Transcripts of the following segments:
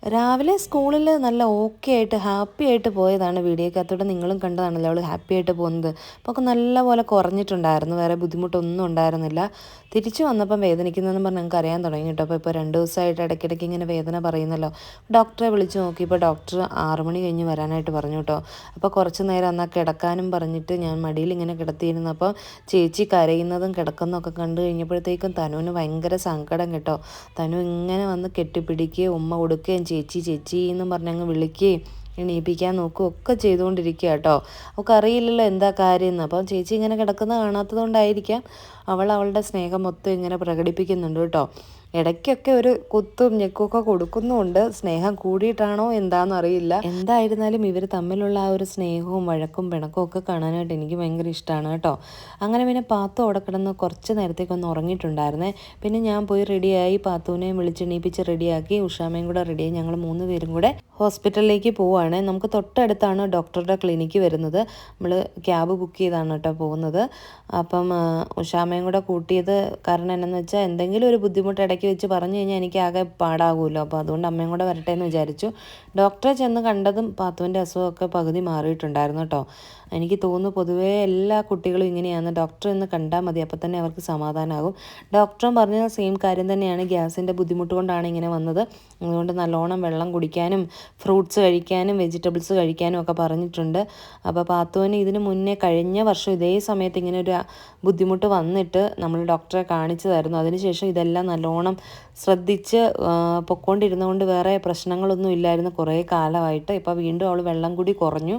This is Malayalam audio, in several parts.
രാവിലെ സ്കൂളിൽ നല്ല ഓക്കെ ആയിട്ട് ഹാപ്പി ആയിട്ട് പോയതാണ്. വീഡിയോക്കകത്തോടെ നിങ്ങളും കണ്ടതാണല്ലോ അവൾ ഹാപ്പി ആയിട്ട് പോകുന്നത്. അപ്പോൾ ഒക്കെ നല്ലപോലെ കുറഞ്ഞിട്ടുണ്ടായിരുന്നു, വേറെ ബുദ്ധിമുട്ടൊന്നും ഉണ്ടായിരുന്നില്ല. തിരിച്ചു വന്നപ്പം വേദനിക്കുന്നതെന്ന് പറഞ്ഞ് ഞങ്ങൾക്ക് അറിയാൻ തുടങ്ങി കേട്ടോ. ഇപ്പോൾ 2 ദിവസമായിട്ട് ഇടയ്ക്കിടയ്ക്ക് ഇങ്ങനെ വേദന പറയുന്നല്ലോ. ഡോക്ടറെ വിളിച്ച് നോക്കിയപ്പോൾ ഡോക്ടർ 6 മണി കഴിഞ്ഞ് വരാനായിട്ട് പറഞ്ഞു കേട്ടോ. അപ്പോൾ കുറച്ച് നേരം എന്നാൽ കിടക്കാനും പറഞ്ഞിട്ട് ഞാൻ മടിയിൽ ഇങ്ങനെ കിടത്തിയിരുന്നപ്പോൾ ചേച്ചി കരയുന്നതും കിടക്കുന്നതൊക്കെ കണ്ടു കഴിഞ്ഞപ്പോഴത്തേക്കും തനുവിന് ഭയങ്കര സങ്കടം കേട്ടോ. തനു ഇങ്ങനെ വന്ന് കെട്ടിപ്പിടിക്കുകയും ഉമ്മ കൊടുക്കുകയും ചേച്ചി ചേച്ചി എന്നും പറഞ്ഞങ്ങ് വിളിക്കുകയും എണീപ്പിക്കാൻ നോക്കുകയും ഒക്കെ ചെയ്തുകൊണ്ടിരിക്കുക കേട്ടോ. അവൾക്ക് അറിയില്ലല്ലോ എന്താ കാര്യമെന്ന്. അപ്പം ചേച്ചി ഇങ്ങനെ കിടക്കുന്നത് കാണാത്തത് കൊണ്ടായിരിക്കാം അവളുടെ സ്നേഹം മൊത്തം ഇങ്ങനെ പ്രകടിപ്പിക്കുന്നുണ്ട് കേട്ടോ. ഇടയ്ക്കൊക്കെ ഒരു കുത്തും ഞെക്കുമൊക്കെ കൊടുക്കുന്നുമുണ്ട്. സ്നേഹം കൂടിയിട്ടാണോ എന്താണെന്ന് അറിയില്ല. എന്തായിരുന്നാലും ഇവർ തമ്മിലുള്ള ആ ഒരു സ്നേഹവും വഴക്കും പിണക്കവും ഒക്കെ കാണാനായിട്ട് എനിക്ക് ഭയങ്കര ഇഷ്ടമാണ് കേട്ടോ. അങ്ങനെ പിന്നെ പാത്തു അവിടെ കിടന്ന് കുറച്ച് നേരത്തേക്കൊന്ന് ഉറങ്ങിയിട്ടുണ്ടായിരുന്നേ. പിന്നെ ഞാൻ പോയി റെഡിയായി പാത്തുവിനെയും വിളിച്ചെണീപ്പിച്ച് റെഡിയാക്കി ഉഷാമയും കൂടെ റെഡിയായി ഞങ്ങൾ 3 പേരും കൂടെ ഹോസ്പിറ്റലിലേക്ക് പോവുകയാണ്. നമുക്ക് തൊട്ടടുത്താണ് ഡോക്ടറുടെ ക്ലിനിക്ക് വരുന്നത്. നമ്മൾ ക്യാബ് ബുക്ക് ചെയ്താണ് കേട്ടോ പോകുന്നത്. അപ്പം ഉഷാമയും കൂടെ കൂട്ടിയത് കാരണം എന്നാന്ന് വെച്ചാൽ എന്തെങ്കിലും ഒരു ബുദ്ധിമുട്ട് ഇടയ്ക്ക് വെച്ച് പറഞ്ഞു കഴിഞ്ഞാൽ എനിക്ക് ആകെ പാടാകുമല്ലോ. അപ്പോൾ അതുകൊണ്ട് അമ്മയും കൂടെ വരട്ടെ എന്ന് വിചാരിച്ചു. ഡോക്ടറെ ചെന്ന് കണ്ടതും പാത്തുവിൻ്റെ അസുഖമൊക്കെ പകുതി മാറിയിട്ടുണ്ടായിരുന്നു കേട്ടോ. എനിക്ക് തോന്നുന്നു പൊതുവേ എല്ലാ കുട്ടികളും ഇങ്ങനെയാണ്, ഡോക്ടറെ ഒന്ന് കണ്ടാൽ മതി അപ്പോൾ തന്നെ അവർക്ക് സമാധാനമാകും. ഡോക്ടറും പറഞ്ഞ സെയിം കാര്യം തന്നെയാണ്, ഗ്യാസിൻ്റെ ബുദ്ധിമുട്ട് കൊണ്ടാണ് ഇങ്ങനെ വന്നത്. അതുകൊണ്ട് നല്ലോണം വെള്ളം കുടിക്കാനും ഫ്രൂട്ട്സ് കഴിക്കാനും വെജിറ്റബിൾസ് കഴിക്കാനും ഒക്കെ പറഞ്ഞിട്ടുണ്ട്. അപ്പോൾ പാത്തുവിന് ഇതിന് മുന്നേ കഴിഞ്ഞ വർഷം ഇതേ സമയത്ത് ഇങ്ങനെ ഒരു ബുദ്ധിമുട്ട് വന്നിട്ട് നമ്മൾ ഡോക്ടറെ കാണിച്ചതായിരുന്നു. അതിനുശേഷം ഇതെല്ലാം നല്ലോണം ശ്രദ്ധിച്ച് പൊക്കോണ്ടിരുന്നതുകൊണ്ട് വേറെ പ്രശ്നങ്ങളൊന്നും ഇല്ലായിരുന്നു കുറേ കാലമായിട്ട്. ഇപ്പോൾ വീണ്ടും അവൾ വെള്ളം കൂടി കുറഞ്ഞു.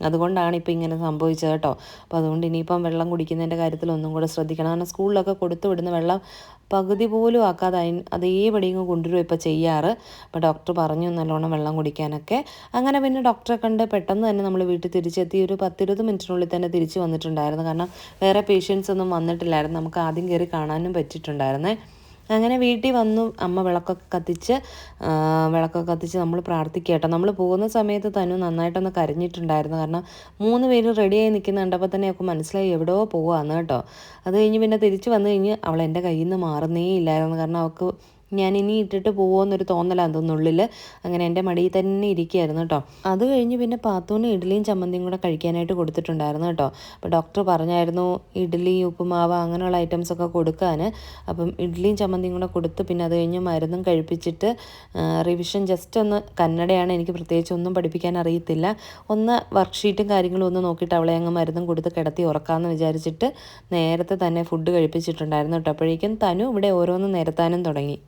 അതുകൊണ്ടാണ് ഇപ്പോൾ ഇങ്ങനെ സംഭവിച്ചത് കേട്ടോ. അപ്പോൾ അതുകൊണ്ട് ഇനിയിപ്പം വെള്ളം കുടിക്കുന്നതിൻ്റെ കാര്യത്തിൽ ഒന്നും കൂടെ ശ്രദ്ധിക്കണം. കാരണം സ്കൂളിലൊക്കെ കൊടുത്തു വിടുന്ന വെള്ളം പകുതി പോലും ആക്കാതെ അതേപടി ഇങ്ങ് കൊണ്ടുവരും ഇപ്പോൾ ചെയ്യാറ്. അപ്പോൾ ഡോക്ടർ പറഞ്ഞു നല്ലോണം വെള്ളം കുടിക്കാനൊക്കെ. അങ്ങനെ പിന്നെ ഡോക്ടറെ കണ്ട് പെട്ടെന്ന് തന്നെ നമ്മൾ വീട്ടിൽ തിരിച്ചെത്തി. ഒരു 10-20 മിനിറ്റിനുള്ളിൽ തന്നെ തിരിച്ച് വന്നിട്ടുണ്ടായിരുന്നു. കാരണം വേറെ പേഷ്യൻസ് ഒന്നും വന്നിട്ടില്ലായിരുന്നു. നമുക്ക് ആദ്യം കയറി കാണാനും പറ്റിയിട്ടുണ്ടായിരുന്നേ. അങ്ങനെ വീട്ടിൽ വന്നു അമ്മ വിളക്കൊക്കെ കത്തിച്ച് നമ്മൾ പ്രാർത്ഥിക്കുക കേട്ടോ. നമ്മൾ പോകുന്ന സമയത്ത് തനു നന്നായിട്ടൊന്ന് കരഞ്ഞിട്ടുണ്ടായിരുന്നു. കാരണം 3 പേര് റെഡിയായി നിൽക്കുന്ന കണ്ടപ്പോൾ തന്നെ അവൾക്ക് മനസ്സിലായി എവിടെയോ പോവാന്ന് കേട്ടോ. അത് കഴിഞ്ഞ് പിന്നെ തിരിച്ച് വന്നു കഴിഞ്ഞ് അവൾ എൻ്റെ കയ്യിൽ നിന്ന് മാറുന്നേ ഇല്ലായിരുന്നു. കാരണം അവൾക്ക് ഞാൻ ഇനി ഇട്ടിട്ട് പോകുമെന്നൊരു തോന്നലാണ് തോന്നുന്നുള്ളിൽ. അങ്ങനെ എൻ്റെ മടിയിൽ തന്നെ ഇരിക്കുകയായിരുന്നു കേട്ടോ. അത് കഴിഞ്ഞ് പിന്നെ പാത്തൂന് ഇഡ്ഡലിയും ചമ്മന്തിയും കൂടെ കഴിക്കാനായിട്ട് കൊടുത്തിട്ടുണ്ടായിരുന്നു കേട്ടോ. അപ്പോൾ ഡോക്ടർ പറഞ്ഞായിരുന്നു ഇഡ്ഡലി ഉപ്പുമാവ് അങ്ങനെയുള്ള ഐറ്റംസൊക്കെ കൊടുക്കാൻ. അപ്പം ഇഡ്ഡലിയും ചമ്മന്തിയും കൂടെ കൊടുത്ത് പിന്നെ അത് കഴിഞ്ഞ് മരുന്നും കഴിപ്പിച്ചിട്ട് റിവിഷൻ ജസ്റ്റ് ഒന്ന്, കന്നഡയാണ്, എനിക്ക് പ്രത്യേകിച്ച് ഒന്നും പഠിപ്പിക്കാൻ അറിയത്തില്ല, ഒന്ന് വർക്ക്ഷീറ്റും കാര്യങ്ങളും ഒന്ന് നോക്കിയിട്ട് അവളെ അങ്ങ് മരുന്നും കൊടുത്ത് കിടത്തി ഉറക്കാമെന്ന് വിചാരിച്ചിട്ട് നേരത്തെ തന്നെ ഫുഡ് കഴിപ്പിച്ചിട്ടുണ്ടായിരുന്നു കേട്ടോ. അപ്പോഴേക്കും തനു ഇവിടെ ഓരോന്ന് നിരത്താനും തുടങ്ങി.